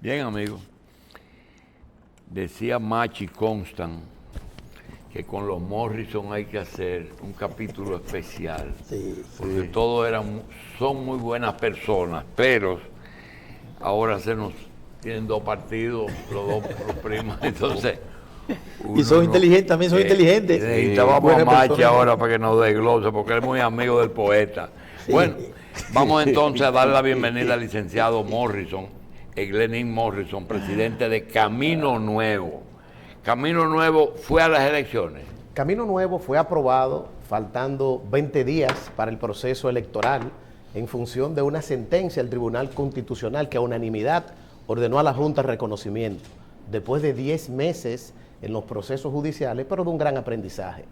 Bien, amigo. Decía Machi Constant que con los Morrison hay que hacer un capítulo especial. Sí, porque todos son muy buenas personas, pero ahora tienen dos partidos, los primos, entonces... Y son inteligentes, también son inteligentes. Necesitábamos a Machi ahora para que nos desglose, porque él es muy amigo del poeta. Bueno, vamos entonces a dar la bienvenida al licenciado Morrison, Glenín Morrison, presidente de Camino Nuevo. Camino Nuevo fue a las elecciones. Camino Nuevo fue aprobado faltando 20 días para el proceso electoral en función de una sentencia del Tribunal Constitucional que a unanimidad ordenó a la Junta el reconocimiento, después de 10 meses en los procesos judiciales, pero de un gran aprendizaje.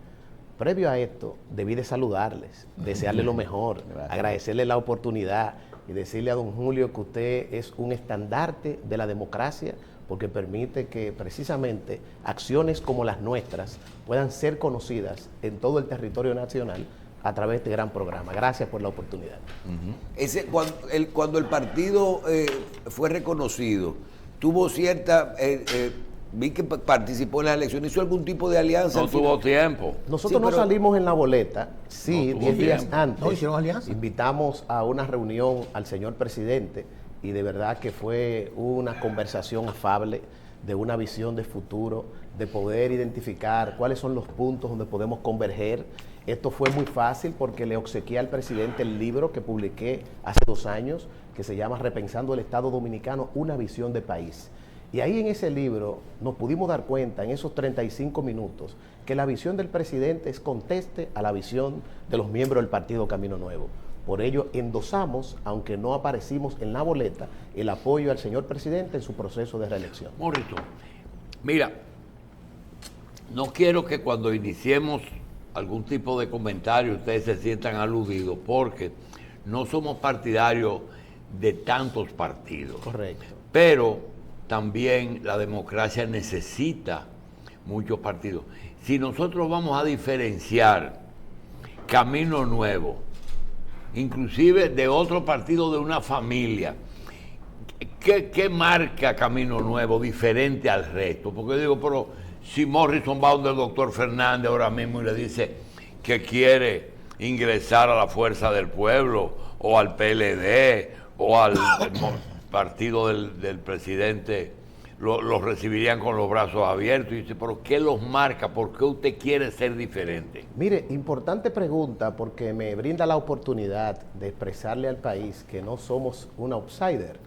Previo a esto, debí de saludarles, desearles lo mejor, agradecerles la oportunidad y decirle a don Julio que usted es un estandarte de la democracia, porque permite que precisamente acciones como las nuestras puedan ser conocidas en todo el territorio nacional a través de este gran programa. Gracias por la oportunidad. Cuando el partido fue reconocido, tuvo cierta... vi que participó en las elecciones, ¿hizo algún tipo de alianza? No tuvo tiempo. Nosotros no salimos en la boleta, sí, 10 días antes. ¿No hicieron alianza? Invitamos a una reunión al señor presidente y de verdad que fue una conversación afable, de una visión de futuro, de poder identificar cuáles son los puntos donde podemos converger. Esto fue muy fácil porque le obsequié al presidente el libro que publiqué hace 2 años, que se llama Repensando el Estado Dominicano, una visión de país. Y ahí en ese libro nos pudimos dar cuenta, en esos 35 minutos, que la visión del presidente es conteste a la visión de los miembros del Partido Camino Nuevo. Por ello endosamos, aunque no aparecimos en la boleta, el apoyo al señor presidente en su proceso de reelección. Morrison, mira, no quiero que cuando iniciemos algún tipo de comentario ustedes se sientan aludidos, porque no somos partidarios de tantos partidos. Correcto. Pero también la democracia necesita muchos partidos. Si nosotros vamos a diferenciar Camino Nuevo, inclusive de otro partido de una familia, ¿qué marca Camino Nuevo diferente al resto? Porque digo, pero si Morrison va donde el doctor Fernández ahora mismo y le dice que quiere ingresar a la Fuerza del Pueblo o al PLD o al partido del presidente, lo recibirían con los brazos abiertos, y dice, pero ¿qué los marca? ¿Por qué usted quiere ser diferente? Mire, importante pregunta, porque me brinda la oportunidad de expresarle al país que no somos un outsider.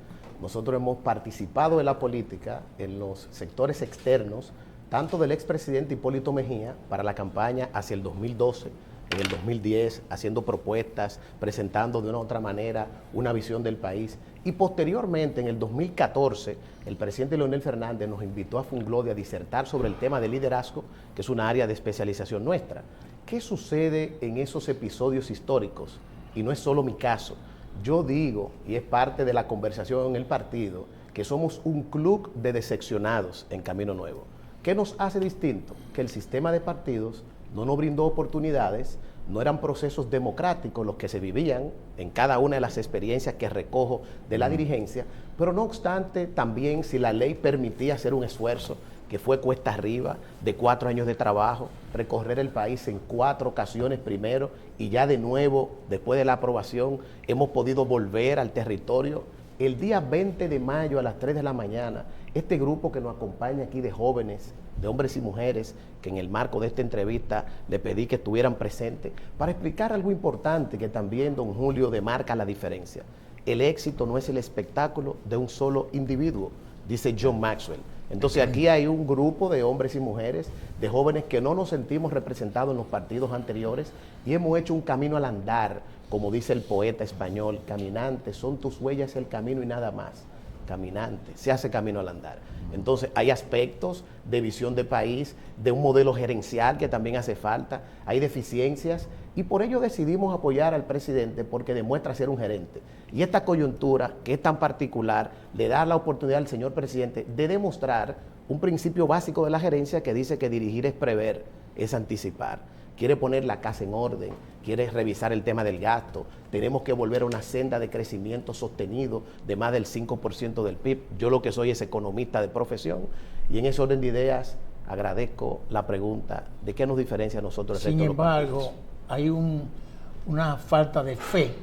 Nosotros hemos participado en la política, en los sectores externos, tanto del expresidente Hipólito Mejía para la campaña hacia el 2012, en el 2010, haciendo propuestas, presentando de una u otra manera una visión del país. Y posteriormente, en el 2014, el presidente Leonel Fernández nos invitó a Funglode a disertar sobre el tema de liderazgo, que es una área de especialización nuestra. ¿Qué sucede en esos episodios históricos? Y no es solo mi caso. Yo digo, y es parte de la conversación en el partido, que somos un club de decepcionados en Camino Nuevo. ¿Qué nos hace distinto? Que el sistema de partidos no nos brindó oportunidades, no eran procesos democráticos los que se vivían en cada una de las experiencias que recojo de la dirigencia, pero no obstante, también si la ley permitía hacer un esfuerzo, que fue cuesta arriba, de 4 años de trabajo, recorrer el país en 4 ocasiones primero, y ya de nuevo, después de la aprobación, hemos podido volver al territorio. El día 20 de mayo a las 3 de la mañana, este grupo que nos acompaña aquí de jóvenes, de hombres y mujeres, que en el marco de esta entrevista le pedí que estuvieran presentes, para explicar algo importante que también don Julio demarca la diferencia. El éxito no es el espectáculo de un solo individuo, dice John Maxwell. Entonces aquí hay un grupo de hombres y mujeres, de jóvenes que no nos sentimos representados en los partidos anteriores y hemos hecho un camino al andar, como dice el poeta español, caminante, son tus huellas el camino y nada más. Caminante, se hace camino al andar. Entonces hay aspectos de visión de país, de un modelo gerencial que también hace falta, hay deficiencias y por ello decidimos apoyar al presidente porque demuestra ser un gerente. Y esta coyuntura, que es tan particular, le da la oportunidad al señor presidente de demostrar un principio básico de la gerencia que dice que dirigir es prever, es anticipar. quiere poner la casa en orden, quiere revisar el tema del gasto. Tenemos que volver a una senda de crecimiento sostenido de más del 5% del PIB. Yo lo que soy es economista de profesión y en ese orden de ideas agradezco la pregunta de qué nos diferencia a nosotros. Sin embargo, hay una falta de fe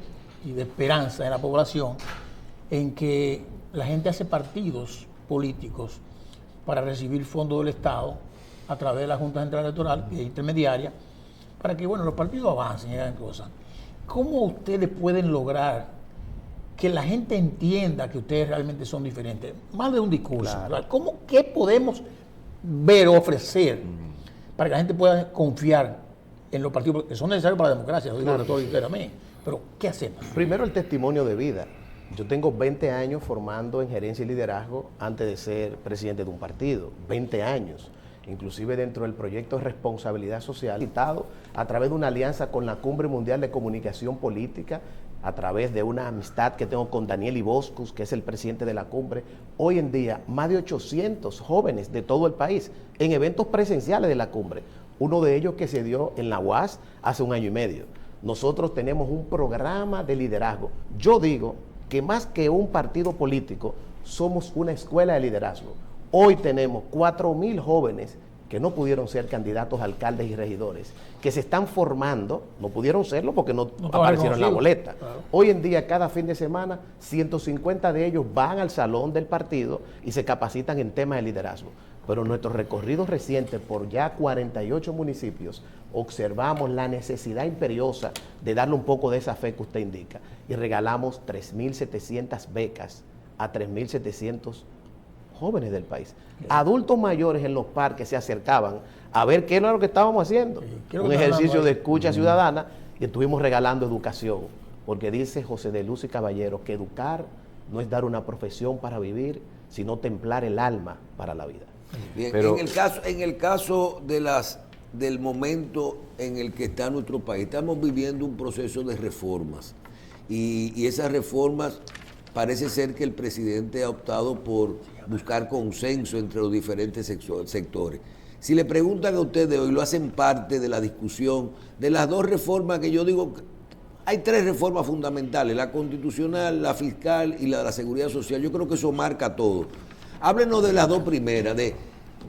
y de esperanza en la población en que la gente hace partidos políticos para recibir fondos del Estado a través de la Junta Central Electoral y intermediaria para que, bueno, los partidos avancen y hagan cosas. ¿Cómo ustedes pueden lograr que la gente entienda que ustedes realmente son diferentes? Más de un discurso. Claro. ¿Qué podemos ver o ofrecer para que la gente pueda confiar en los partidos que son necesarios para la democracia? Lo digo retóricamente, pero ¿qué hacemos? Primero, el testimonio de vida. Yo tengo 20 años formando en gerencia y liderazgo antes de ser presidente de un partido. 20 años. Inclusive dentro del proyecto de responsabilidad social, citado a través de una alianza con la Cumbre Mundial de Comunicación Política, a través de una amistad que tengo con Daniel Iboscus, que es el presidente de la cumbre. Hoy en día, más de 800 jóvenes de todo el país en eventos presenciales de la cumbre. Uno de ellos que se dio en la UAS hace 1 año y medio. Nosotros tenemos un programa de liderazgo. Yo digo que más que un partido político, somos una escuela de liderazgo. Hoy tenemos 4.000 jóvenes que no pudieron ser candidatos a alcaldes y regidores, que se están formando, no pudieron serlo porque no aparecieron en la boleta. Claro. Hoy en día, cada fin de semana, 150 de ellos van al salón del partido y se capacitan en temas de liderazgo. Pero en nuestros recorridos recientes por ya 48 municipios, observamos la necesidad imperiosa de darle un poco de esa fe que usted indica y regalamos 3.700 becas a 3.700 jóvenes del país. Adultos mayores en los parques se acercaban a ver qué era lo que estábamos haciendo. Un ejercicio de escucha ciudadana y estuvimos regalando educación, porque dice José de Luz y Caballero que educar no es dar una profesión para vivir, sino templar el alma para la vida. Bien, pero en el caso del momento en el que está nuestro país, estamos viviendo un proceso de reformas y esas reformas parece ser que el presidente ha optado por buscar consenso entre los diferentes sectores. Si le preguntan a ustedes hoy, lo hacen parte de la discusión de las dos reformas que yo digo, hay 3 reformas fundamentales, la constitucional, la fiscal y la de la seguridad social. Yo creo que eso marca todo. Háblenos de las dos primeras, de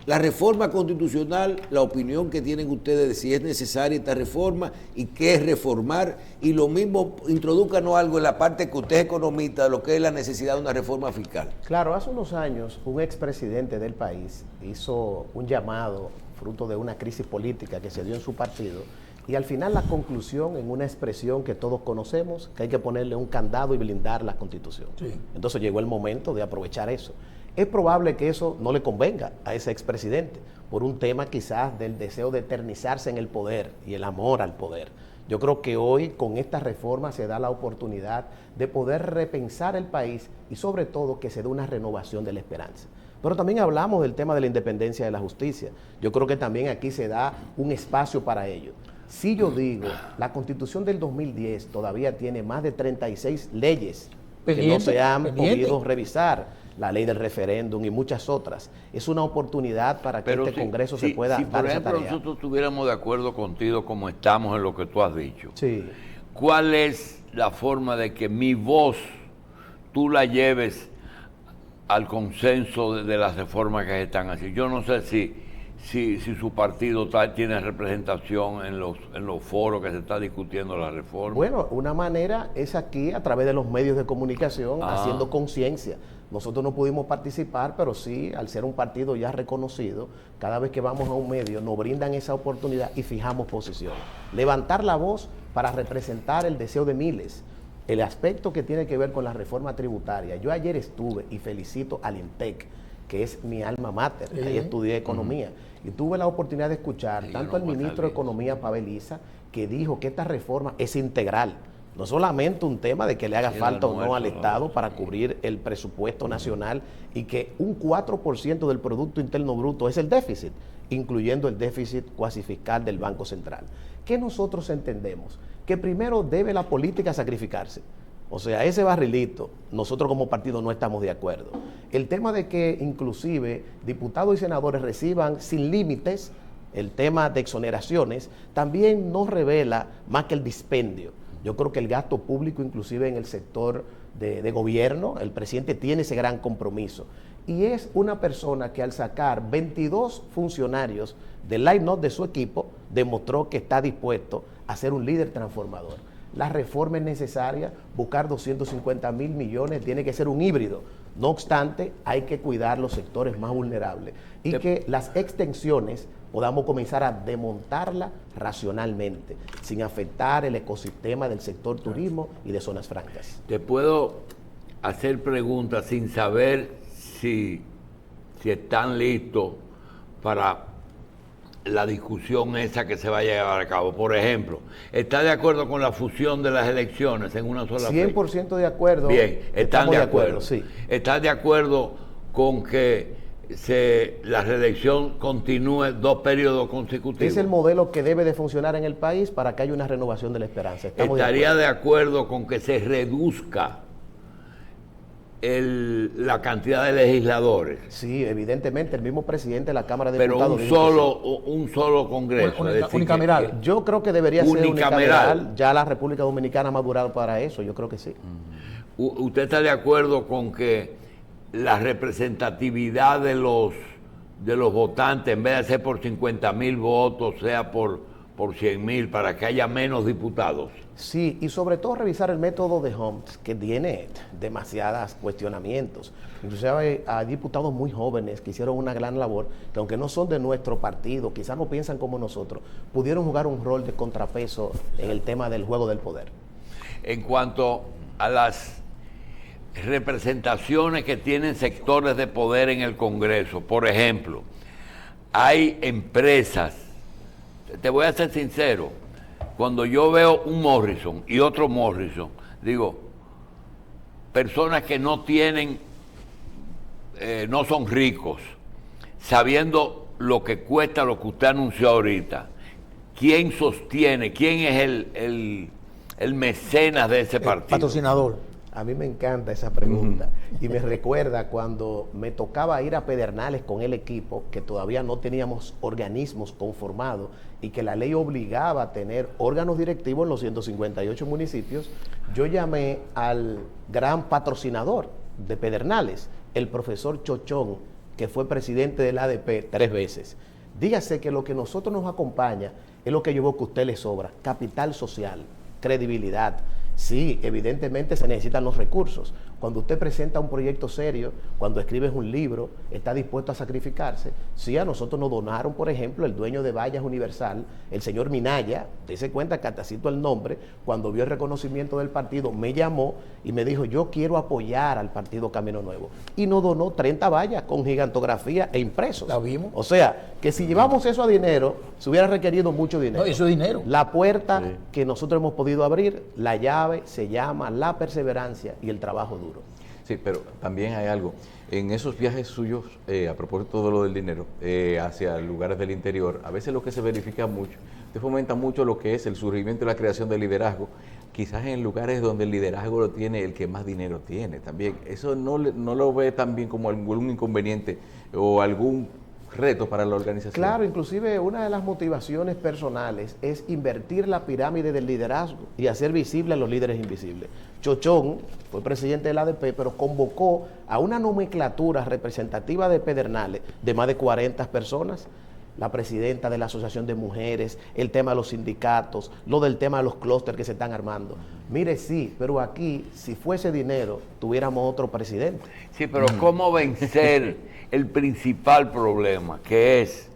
la reforma constitucional, la opinión que tienen ustedes de si es necesaria esta reforma y qué es reformar, y lo mismo, introdúcanos algo en la parte que usted es economista de lo que es la necesidad de una reforma fiscal. Claro, hace unos años un expresidente del país hizo un llamado fruto de una crisis política que se dio en su partido y al final la conclusión en una expresión que todos conocemos, que hay que ponerle un candado y blindar la Constitución. Sí. Entonces llegó el momento de aprovechar eso. Es probable que eso no le convenga a ese expresidente por un tema quizás del deseo de eternizarse en el poder y el amor al poder. Yo creo que hoy con esta reforma se da la oportunidad de poder repensar el país y sobre todo que se dé una renovación de la esperanza. Pero también hablamos del tema de la independencia de la justicia. Yo creo que también aquí se da un espacio para ello. Si yo digo, la Constitución del 2010 todavía tiene más de 36 leyes que no se han podido revisar. La ley del referéndum y muchas otras. Es una oportunidad para que este Congreso se pueda dar esa tarea. Si por ejemplo nosotros estuviéramos de acuerdo contigo como estamos en lo que tú has dicho, sí. ¿Cuál es la forma de que mi voz tú la lleves al consenso de las reformas que están haciendo? Yo no sé si su partido tiene representación en los foros que se está discutiendo la reforma. Bueno, una manera es aquí a través de los medios de comunicación, haciendo conciencia. Nosotros no pudimos participar, pero sí, al ser un partido ya reconocido, cada vez que vamos a un medio nos brindan esa oportunidad y fijamos posiciones. Levantar la voz para representar el deseo de miles. El aspecto que tiene que ver con la reforma tributaria. Yo ayer estuve y felicito al INTEC, que es mi alma mater, ahí estudié economía, y tuve la oportunidad de escuchar tanto al ministro de Economía, Pavel Issa, que dijo que esta reforma es integral. No solamente un tema de que le haga falta o no al Estado para cubrir el presupuesto nacional y que un 4% del Producto Interno Bruto es el déficit, incluyendo el déficit cuasi fiscal del Banco Central. ¿Qué nosotros entendemos? Que primero debe la política sacrificarse. O sea, ese barrilito, nosotros como partido no estamos de acuerdo. El tema de que inclusive diputados y senadores reciban sin límites el tema de exoneraciones, también no revela más que el dispendio. Yo creo que el gasto público, inclusive en el sector de gobierno, el presidente tiene ese gran compromiso. Y es una persona que al sacar 22 funcionarios del line-up de su equipo, demostró que está dispuesto a ser un líder transformador. La reforma es necesaria, buscar 250.000 millones, tiene que ser un híbrido. No obstante, hay que cuidar los sectores más vulnerables y que las extensiones podamos comenzar a desmontarla racionalmente, sin afectar el ecosistema del sector turismo y de zonas francas. Te puedo hacer preguntas sin saber si están listos para la discusión esa que se va a llevar a cabo. Por ejemplo, ¿está de acuerdo con la fusión de las elecciones en una sola fecha? 100% de acuerdo. Bien, están de acuerdo. Sí. ¿Estás de acuerdo con que la reelección continúe 2 periodos consecutivos? Es el modelo que debe de funcionar en el país para que haya una renovación de la esperanza. ¿Estaría de acuerdo con que se reduzca la cantidad de legisladores? Sí, evidentemente, el mismo presidente de la Cámara de Pero Diputados. un solo Congreso. Es decir, unicameral. Yo creo que debería ser unicameral. Ya la República Dominicana ha madurado para eso, yo creo que sí. ¿Usted está de acuerdo con que la representatividad de los votantes, en vez de ser por 50.000 votos, sea por 100.000, para que haya menos diputados? Sí, y sobre todo revisar el método de Homs, que tiene demasiados cuestionamientos. Inclusive hay diputados muy jóvenes que hicieron una gran labor, que aunque no son de nuestro partido, quizás no piensan como nosotros, pudieron jugar un rol de contrapeso en el tema del juego del poder. En cuanto a las representaciones que tienen sectores de poder en el Congreso, por ejemplo, hay empresas, te voy a ser sincero, cuando yo veo un Morrison y otro Morrison, digo, personas que no tienen, no son ricos, sabiendo lo que cuesta lo que usted anunció ahorita, ¿quién sostiene, quién es el mecenas de ese partido? Patrocinador. A mí me encanta esa pregunta y me recuerda cuando me tocaba ir a Pedernales con el equipo, que todavía no teníamos organismos conformados y que la ley obligaba a tener órganos directivos en los 158 municipios. Yo llamé al gran patrocinador de Pedernales, el profesor Chochón, que fue presidente del ADP 3 veces. Dígase que lo que nosotros nos acompaña es lo que yo veo que a usted le sobra: capital social, credibilidad. Sí, evidentemente se necesitan los recursos. Cuando usted presenta un proyecto serio, cuando escribes un libro, está dispuesto a sacrificarse. Sí, a nosotros nos donaron, por ejemplo, el dueño de Vallas Universal, el señor Minaya, dése cuenta que hasta cito el nombre, cuando vio el reconocimiento del partido, me llamó y me dijo, yo quiero apoyar al Partido Camino Nuevo. Y nos donó 30 vallas con gigantografía e impresos. La vimos. O sea, que si llevamos eso a dinero, se hubiera requerido mucho dinero. No, eso es dinero. La puerta que nosotros hemos podido abrir, la llave se llama la perseverancia y el trabajo duro. Sí, pero también hay algo. En esos viajes suyos, a propósito de lo del dinero, hacia lugares del interior, a veces lo que se verifica mucho, usted fomenta mucho lo que es el surgimiento y la creación de liderazgo, quizás en lugares donde el liderazgo lo tiene el que más dinero tiene también. ¿Eso no lo ve también como algún inconveniente o algún reto para la organización? Claro, inclusive una de las motivaciones personales es invertir la pirámide del liderazgo y hacer visible a los líderes invisibles. Chochón fue presidente del ADP, pero convocó a una nomenclatura representativa de Pedernales de más de 40 personas, la presidenta de la Asociación de Mujeres, el tema de los sindicatos, lo del tema de los clústeres que se están armando. Mire, sí, pero aquí, si fuese dinero, tuviéramos otro presidente. Sí, pero ¿cómo vencer el principal problema, que es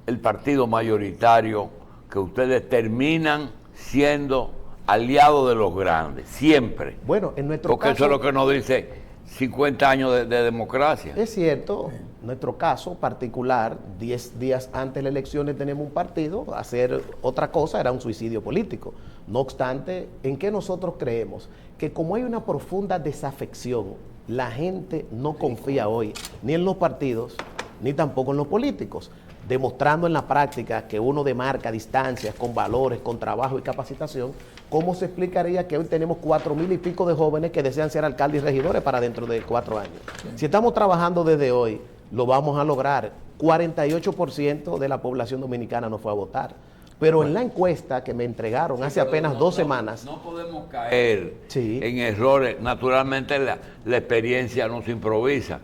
el partido mayoritario, que ustedes terminan siendo aliados de los grandes, siempre? Bueno, en nuestro Porque caso, eso es lo que nos dice 50 años de democracia. es cierto, nuestro caso particular, 10 días antes de las elecciones tenemos un partido, hacer otra cosa era un suicidio político. No obstante, ¿en qué nosotros creemos? Que como hay una profunda desafección, la gente no confía hoy ni en los partidos, ni tampoco en los políticos, demostrando en la práctica que uno demarca distancias con valores, con trabajo y capacitación. ¿Cómo se explicaría que hoy tenemos 4,000 y pico de jóvenes que desean ser alcaldes y regidores para dentro de 4 años? Si estamos trabajando desde hoy, lo vamos a lograr. 48% de la población dominicana no fue a votar. Pero en la encuesta que me entregaron hace apenas 2 semanas... No podemos caer Sí. en errores. Naturalmente la experiencia no se improvisa.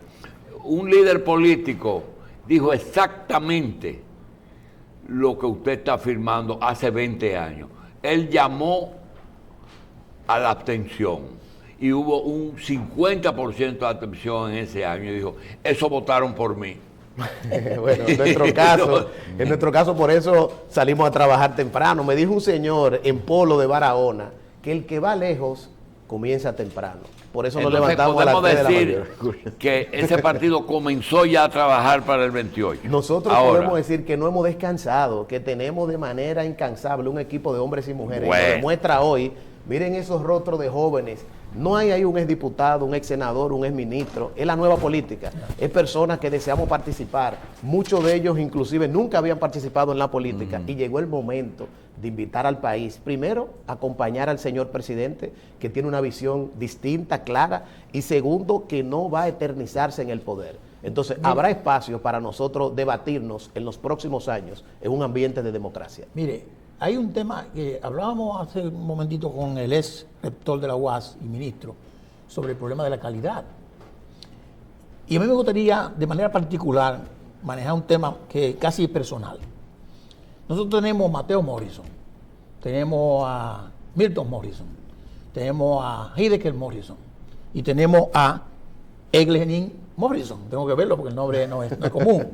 Un líder político dijo exactamente lo que usted está afirmando hace 20 años. Él llamó a la abstención y hubo un 50% de abstención en ese año y dijo, eso votaron por mí. Bueno, en nuestro caso por eso salimos a trabajar temprano. Me dijo un señor en Polo de Barahona que el que va lejos comienza temprano. Por eso nos Entonces, levantamos a las 3 de la podemos mañana. decir que ese partido comenzó ya a trabajar para el 28. Nosotros Ahora, podemos decir que no hemos descansado, que tenemos de manera incansable un equipo de hombres y mujeres. Bueno. Y lo demuestra hoy. Miren esos rostros de jóvenes. No hay ahí un exdiputado, un exsenador, un exministro. Es la nueva política. Es personas que deseamos participar. Muchos de ellos inclusive nunca habían participado en la política. Y llegó el momento de invitar al país, primero, a acompañar al señor presidente, que tiene una visión distinta, clara, y segundo, que no va a eternizarse en el poder. Entonces, habrá espacio para nosotros debatirnos en los próximos años en un ambiente de democracia. Mire, hay un tema que hablábamos hace un momentito con el ex rector de la UAS y ministro sobre el problema de la calidad. Y a mí me gustaría, de manera particular, manejar un tema que casi es personal. Nosotros tenemos a Mateo Morrison, tenemos a Milton Morrison, tenemos a Heidegger Morrison y tenemos a Eglenin Morrison. Tengo que verlo porque el nombre no es común.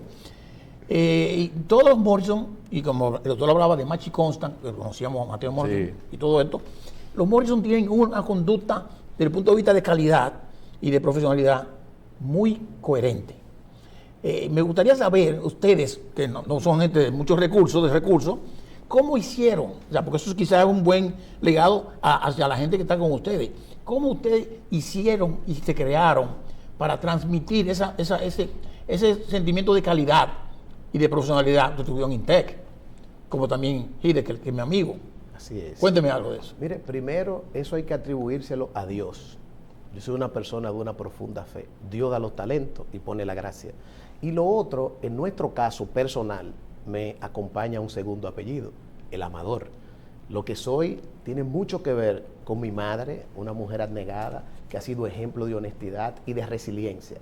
Y todos los Morrison, y como el doctor hablaba de Machi Constant, que conocíamos a Mateo Morrison Sí. y todo esto, los Morrison tienen una conducta desde el punto de vista de calidad y de profesionalidad muy coherente. Me gustaría saber, ustedes, que no son gente de muchos recursos, ¿cómo hicieron? O sea, porque eso quizás es un buen legado hacia la gente que está con ustedes. ¿Cómo ustedes hicieron y se crearon para transmitir ese sentimiento de calidad y de profesionalidad que tuvieron Intec, como también Heidegger, que es mi amigo? Así es. Cuénteme algo de eso. Mire, primero, eso hay que atribuírselo a Dios. Yo soy una persona de una profunda fe. Dios da los talentos y pone la gracia. Y lo otro, en nuestro caso personal, me acompaña un segundo apellido, el Amador. Lo que soy tiene mucho que ver con mi madre, una mujer abnegada, que ha sido ejemplo de honestidad y de resiliencia.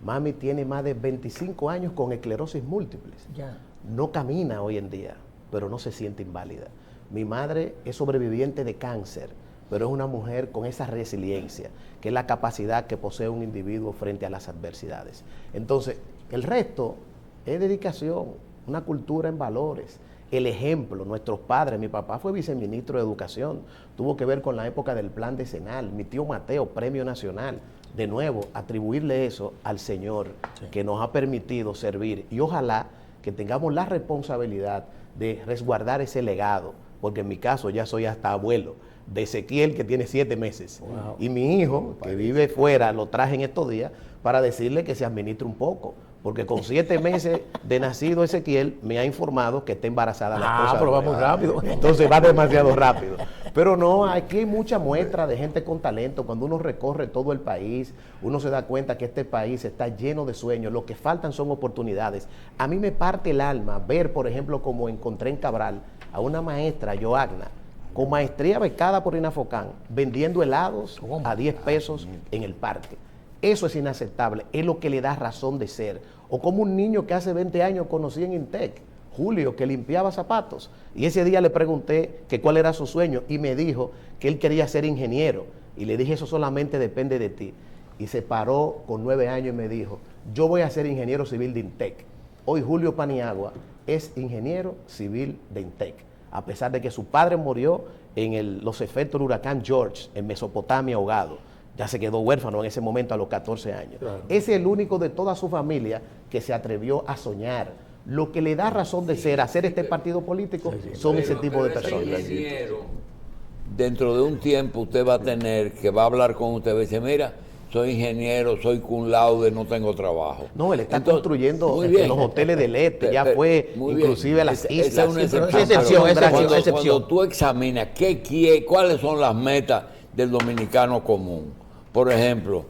Mami tiene más de 25 años con esclerosis múltiples. Ya. No camina hoy en día, pero no se siente inválida. Mi madre es sobreviviente de cáncer, pero es una mujer con esa resiliencia, que es la capacidad que posee un individuo frente a las adversidades. Entonces, el resto es dedicación, una cultura en valores, el ejemplo. Nuestros padres, mi papá fue viceministro de Educación, tuvo que ver con la época del plan decenal, mi tío Mateo, premio nacional. De nuevo, atribuirle eso al Señor, que nos ha permitido servir, y ojalá que tengamos la responsabilidad de resguardar ese legado, porque en mi caso ya soy hasta abuelo de Ezequiel, que tiene 7 meses. Wow. Y mi hijo, que vive fuera, lo traje en estos días para decirle que se administre un poco, porque con 7 meses de nacido Ezequiel me ha informado que está embarazada la esposa. Pero va muy rápido. Entonces va demasiado rápido. Pero no, aquí hay mucha muestra de gente con talento. Cuando uno recorre todo el país, uno se da cuenta que este país está lleno de sueños. Lo que faltan son oportunidades. A mí me parte el alma ver, por ejemplo, como encontré en Cabral a una maestra, Joagna, con maestría becada por Inafocán, vendiendo helados a 10 pesos en el parque. Eso es inaceptable, es lo que le da razón de ser. O como un niño que hace 20 años conocí en Intec, Julio, que limpiaba zapatos. Y ese día le pregunté que cuál era su sueño y me dijo que él quería ser ingeniero. Y le dije, eso solamente depende de ti. Y se paró con 9 años y me dijo, yo voy a ser ingeniero civil de Intec. Hoy Julio Paniagua es ingeniero civil de Intec, a pesar de que su padre murió en los efectos del huracán George, en Mesopotamia, ahogado. Ya se quedó huérfano en ese momento a los 14 años. Claro. Es el único de toda su familia que se atrevió a soñar. Lo que le da razón de ser, hacer este partido político, son ese tipo de personas. Dentro de un tiempo usted va a tener que va a hablar con usted y dice, mira, soy ingeniero, soy cum laude, no tengo trabajo. No, él está construyendo en los hoteles del este, ya fue inclusive a las islas. Esa es una excepción. Cuando tú examinas cuáles son las metas del dominicano común. Por ejemplo,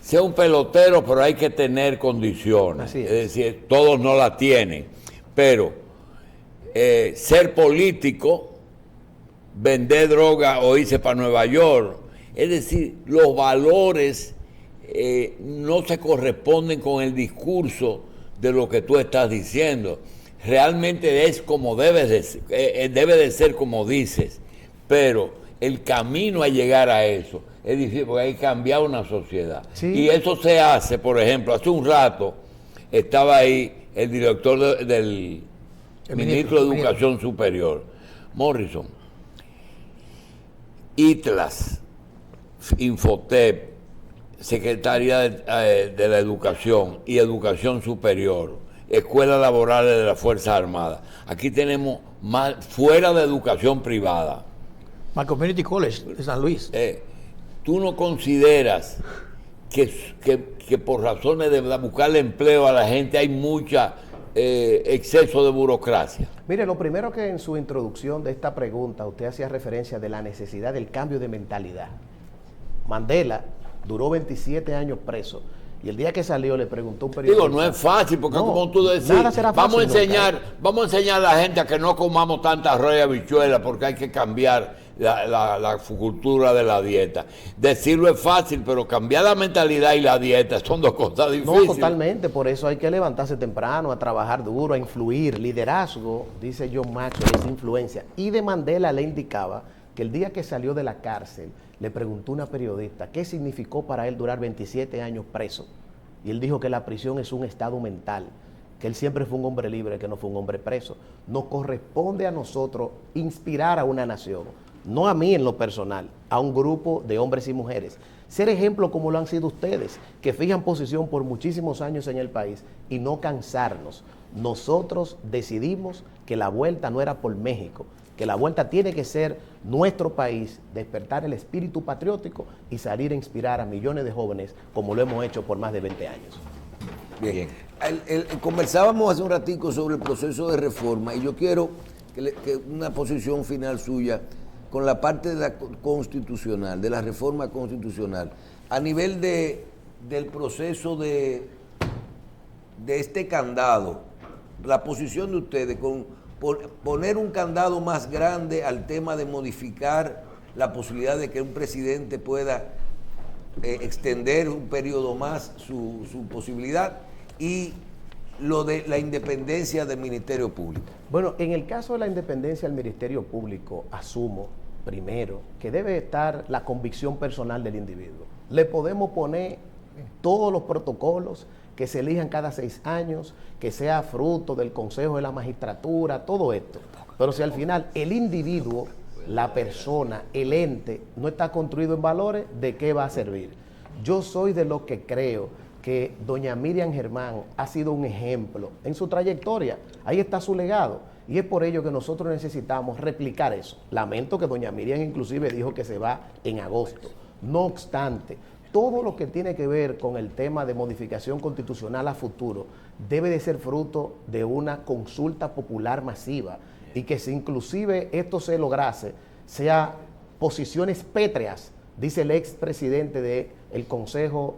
sea un pelotero, pero hay que tener condiciones. Así es. Es decir, todos no la tienen. Pero ser político, vender droga o irse para Nueva York, es decir, los valores no se corresponden con el discurso de lo que tú estás diciendo. Realmente es como debe de ser como dices, pero el camino a llegar a eso es difícil porque hay que cambiar una sociedad. Sí. Y eso se hace, por ejemplo, hace un rato estaba ahí el director del ministro de Educación Superior, Morrison, ITLAS, Infotep, Secretaría de la Educación y Educación Superior, Escuelas Laborales de las Fuerzas Armadas. Aquí tenemos más fuera de educación privada. My Community College de San Luis. ¿Tú no consideras que por razones de buscarle empleo a la gente hay mucha exceso de burocracia? Mire, lo primero que en su introducción de esta pregunta usted hacía referencia de la necesidad del cambio de mentalidad. Mandela duró 27 años preso y el día que salió le preguntó un periodista. Digo, no es fácil porque No, como tú decís, nada será fácil vamos a enseñar a la gente a que no comamos tanta arroz y habichuela porque hay que cambiar la cultura de la dieta. Decirlo es fácil, pero cambiar la mentalidad y la dieta son dos cosas difíciles. No, totalmente, por eso hay que levantarse temprano, a trabajar duro, a influir. Liderazgo, dice John Maxwell, es influencia. Y de Mandela le indicaba que el día que salió de la cárcel, le preguntó una periodista qué significó para él durar 27 años preso. Y él dijo que la prisión es un estado mental, que él siempre fue un hombre libre, que no fue un hombre preso. Nos corresponde a nosotros inspirar a una nación, no a mí en lo personal, a un grupo de hombres y mujeres. Ser ejemplo como lo han sido ustedes, que fijan posición por muchísimos años en el país y no cansarnos. Nosotros decidimos que la vuelta no era por México, que la vuelta tiene que ser nuestro país, despertar el espíritu patriótico y salir a inspirar a millones de jóvenes como lo hemos hecho por más de 20 años. Bien. Conversábamos hace un ratico sobre el proceso de reforma y yo quiero que una posición final suya con la parte de la constitucional, de la reforma constitucional, a nivel del proceso de este candado, la posición de ustedes con poner un candado más grande al tema de modificar la posibilidad de que un presidente pueda extender un periodo más su posibilidad y lo de la independencia del Ministerio Público. Bueno, en el caso de la independencia del Ministerio Público, asumo primero que debe estar la convicción personal del individuo. Le podemos poner todos los protocolos que se elijan cada 6 años, que sea fruto del Consejo de la Magistratura, todo esto. Pero si al final el individuo, la persona, el ente, no está construido en valores, ¿de qué va a servir? Yo soy de los que creo que doña Miriam Germán ha sido un ejemplo en su trayectoria. Ahí está su legado. Y es por ello que nosotros necesitamos replicar eso. Lamento que doña Miriam inclusive dijo que se va en agosto. No obstante, todo lo que tiene que ver con el tema de modificación constitucional a futuro debe de ser fruto de una consulta popular masiva y que si inclusive esto se lograse, sea posiciones pétreas, dice el expresidente del Consejo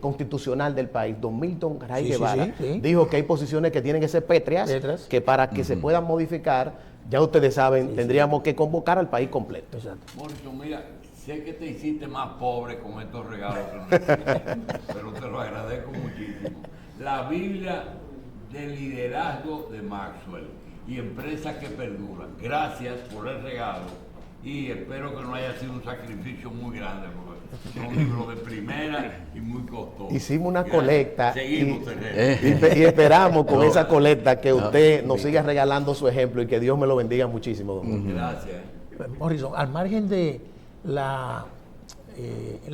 Constitucional del país, don Milton Ray Guevara, dijo que hay posiciones que tienen que ser pétreas, que para que se puedan modificar, ya ustedes saben, tendríamos que convocar al país completo. Morrison, mira, sé que te hiciste más pobre con estos regalos que nos hiciste, pero te lo agradezco muchísimo. La Biblia del liderazgo de Maxwell y empresas que perduran. Gracias por el regalo y espero que no haya sido un sacrificio muy grande porque es un libro de primera y muy costoso. Hicimos una colecta Seguimos, y esperamos con esa colecta que usted nos siga regalando su ejemplo y que Dios me lo bendiga muchísimo, don Morrison. Gracias. Morrison, al margen de la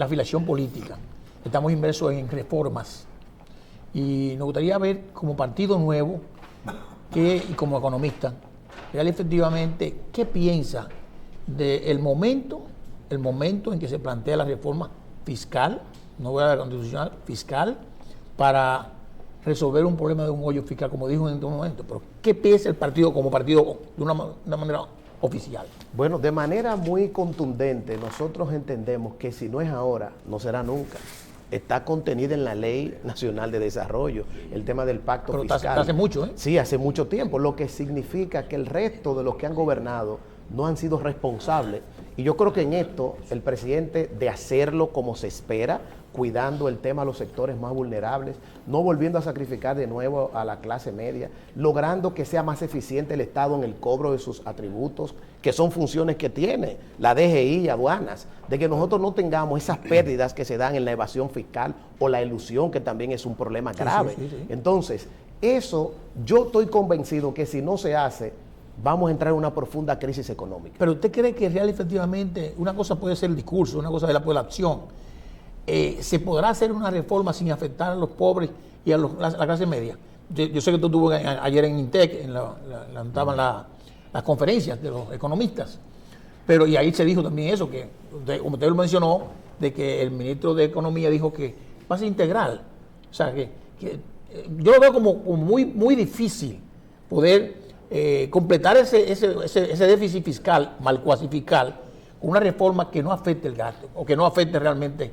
afiliación política, estamos inmersos en reformas y nos gustaría ver como partido nuevo y como economista, real efectivamente, ¿qué piensa del momento en que se plantea la reforma fiscal, no voy a la constitucional, fiscal, para resolver un problema de un hoyo fiscal, como dijo en este momento? Pero ¿qué piensa el partido como partido de una manera oficial? Bueno, de manera muy contundente, nosotros entendemos que si no es ahora, no será nunca. está contenida en la Ley Nacional de Desarrollo, el tema del pacto Pero fiscal. hace mucho, ¿eh? Sí, hace mucho tiempo, lo que significa que el resto de los que han gobernado no han sido responsables. Y yo creo que en esto el presidente, de hacerlo como se espera, cuidando el tema de los sectores más vulnerables, no volviendo a sacrificar de nuevo a la clase media, logrando que sea más eficiente el Estado en el cobro de sus atributos, que son funciones que tiene la DGI y aduanas, de que nosotros no tengamos esas pérdidas que se dan en la evasión fiscal o la elusión, que también es un problema grave. Sí. Entonces, eso yo estoy convencido que si no se hace, vamos a entrar en una profunda crisis económica. Pero ¿usted cree que real efectivamente una cosa puede ser el discurso, una cosa es la acción? ¿Se podrá hacer una reforma sin afectar a los pobres y a la clase media? Yo sé que tú estuvo ayer en INTEC, estaban las conferencias de los economistas, pero y ahí se dijo también eso, que como usted lo mencionó, de que el ministro de Economía dijo que va a ser integral. O sea, que yo lo veo como muy difícil poder completar ese déficit fiscal, malcuasi fiscal, con una reforma que no afecte el gasto, o que no afecte realmente,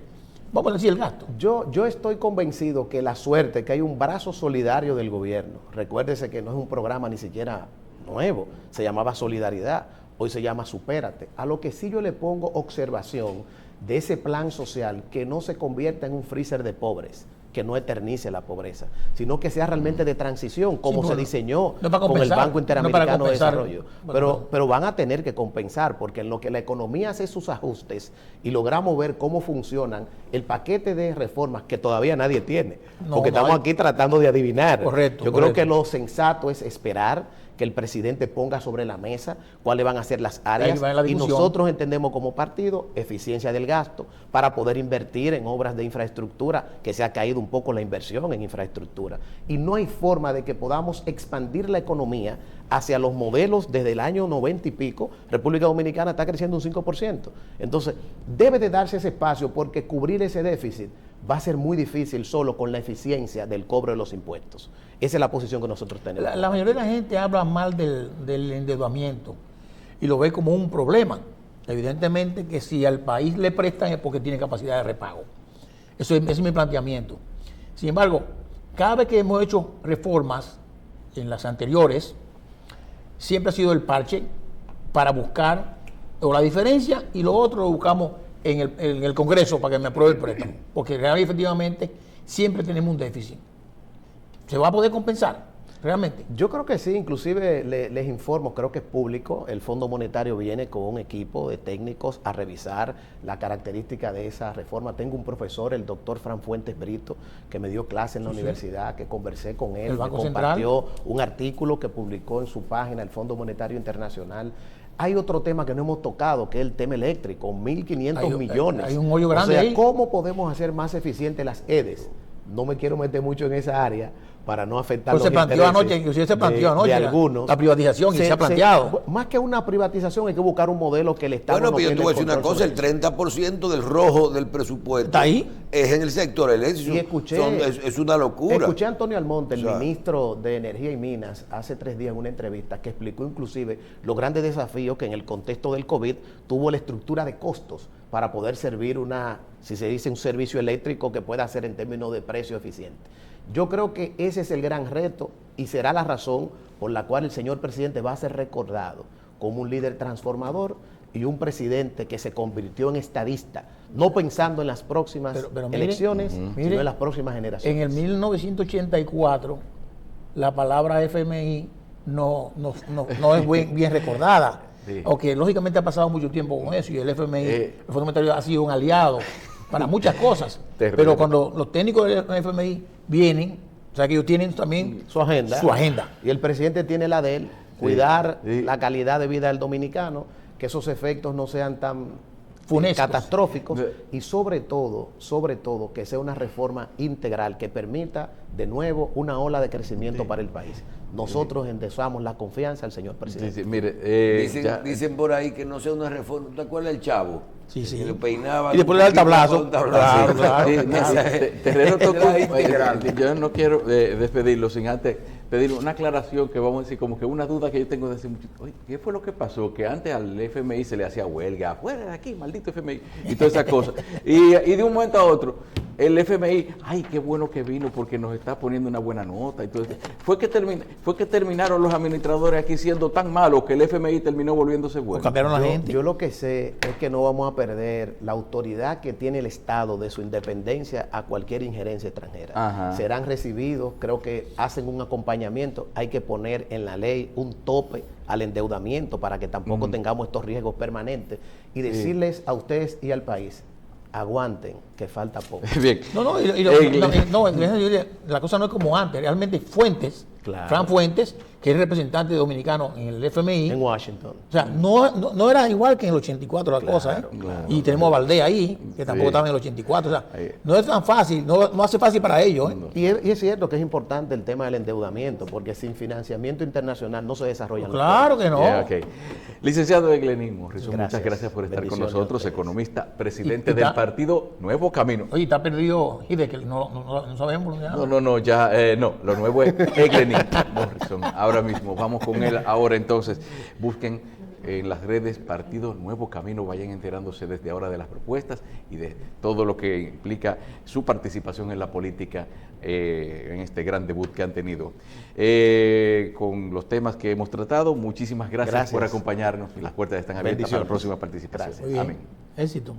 vamos a decir, el gasto. Yo estoy convencido que la suerte, que hay un brazo solidario del gobierno, recuérdese que no es un programa ni siquiera nuevo, se llamaba Solidaridad, hoy se llama Supérate, a lo que sí yo le pongo observación de ese plan social, que no se convierta en un freezer de pobres, que no eternice la pobreza, sino que sea realmente de transición, como se diseñó con el Banco Interamericano de Desarrollo. Pero van a tener que compensar, porque en lo que la economía hace sus ajustes y logramos ver cómo funcionan el paquete de reformas que todavía nadie tiene, porque estamos aquí tratando de adivinar. Yo creo que lo sensato es esperar que el presidente ponga sobre la mesa cuáles van a ser las áreas, y nosotros entendemos como partido eficiencia del gasto para poder invertir en obras de infraestructura, que se ha caído un poco la inversión en infraestructura, y no hay forma de que podamos expandir la economía hacia los modelos desde el año 90 y pico. República Dominicana está creciendo un 5%, entonces debe de darse ese espacio, porque cubrir ese déficit va a ser muy difícil solo con la eficiencia del cobro de los impuestos. Esa es la posición que nosotros tenemos. La mayoría de la gente habla mal del endeudamiento y lo ve como un problema. Evidentemente que si al país le prestan es porque tiene capacidad de repago. Ese es mi planteamiento. Sin embargo, cada vez que hemos hecho reformas en las anteriores, siempre ha sido el parche para buscar o la diferencia, y lo otro lo buscamos en el Congreso para que me apruebe el préstamo. Porque realmente, efectivamente, siempre tenemos un déficit. ¿Se va a poder compensar realmente? Yo creo que sí, inclusive les informo, creo que es público, el Fondo Monetario viene con un equipo de técnicos a revisar la característica de esa reforma. Tengo un profesor, el doctor Fran Fuentes Brito, que me dio clase en la universidad, que conversé con él, me compartió un artículo que publicó en su página el Fondo Monetario Internacional. Hay otro tema que no hemos tocado, que es el tema eléctrico, 1.500 millones. Hay un hoyo grande ahí. ¿Cómo podemos hacer más eficientes las EDES? No me quiero meter mucho en esa área para no afectar los intereses de algunos. La privatización, y se ha planteado. Más que una privatización, hay que buscar un modelo que el Estado... Bueno, pero yo te voy a decir una cosa, el 30% del rojo del presupuesto ¿está ahí? Es en el sector eléctrico. Es una locura. Escuché a Antonio Almonte, el ministro de Energía y Minas, hace 3 días en una entrevista, que explicó inclusive los grandes desafíos que en el contexto del COVID tuvo la estructura de costos para poder servir si se dice, un servicio eléctrico que pueda ser en términos de precio eficiente. Yo creo que ese es el gran reto, y será la razón por la cual el señor presidente va a ser recordado como un líder transformador y un presidente que se convirtió en estadista, no pensando en las próximas elecciones, sino en las próximas generaciones. En el 1984, la palabra FMI no es bien recordada. Sí. Aunque lógicamente ha pasado mucho tiempo con eso, y el FMI, el Fondo Monetario, ha sido un aliado para muchas cosas. Pero cuando los técnicos del FMI vienen, o sea que ellos tienen también su agenda. Y el presidente tiene la de él, cuidar la calidad de vida del dominicano, que esos efectos no sean tan catastróficos, y sobre todo, que sea una reforma integral que permita de nuevo una ola de crecimiento para el país. Nosotros endosamos la confianza al señor presidente. Mire, dicen por ahí que no sea una reforma. ¿Te acuerdas del Chavo? Sí. Que lo peinaba. Y después le da el tablazo. Terrero tocó. Yo no quiero despedirlo sin antes pedir una aclaración que vamos a decir, como que una duda que yo tengo desde mucho tiempo. Oye, ¿qué fue lo que pasó? Que antes al FMI se le hacía huelga, fuera de aquí, maldito FMI, y todas esas cosas. Y de un momento a otro, el FMI, ay, qué bueno que vino porque nos está poniendo una buena nota. Y todo eso. Fue que terminaron los administradores aquí siendo tan malos que el FMI terminó volviéndose bueno. O cambiaron la gente. Yo lo que sé es que no vamos a perder la autoridad que tiene el Estado de su independencia a cualquier injerencia extranjera. Ajá. Serán recibidos, creo que hacen un acompañamiento, hay que poner en la ley un tope al endeudamiento para que tampoco tengamos estos riesgos permanentes y decirles a ustedes y al país, aguanten, que falta poco. Bien. La cosa no es como antes, realmente Fuentes, Claro. Fran Fuentes, que es representante dominicano en el FMI, En Washington. o sea, no era igual que en el 84 la cosa, ¿eh? claro. Y tenemos a Valdés ahí, que tampoco estaba en el 84, o sea, no es tan fácil, no hace fácil para ellos, ¿eh? Y es cierto que es importante el tema del endeudamiento, porque sin financiamiento internacional no se desarrollan los Claro que no. Yeah, ok. Licenciado Eglenín Morrison, Gracias. muchas gracias por estar con Bendiciones a nosotros, ustedes. economista, presidente Y del está- partido Nuevo Camino. Oye, está perdido Hideki, no sabemos. Ya. No, ya, no, lo nuevo es Eglenín Morrison. Ahora mismo, vamos con él ahora entonces. Busquen en las redes Partido Nuevo Camino, vayan enterándose desde ahora de las propuestas y de todo lo que implica su participación en la política en este gran debut que han tenido. Con los temas que hemos tratado, muchísimas gracias por acompañarnos y las puertas están abiertas para la Bendiciones. próxima participación. Gracias. Muy bien. Amén. Éxito.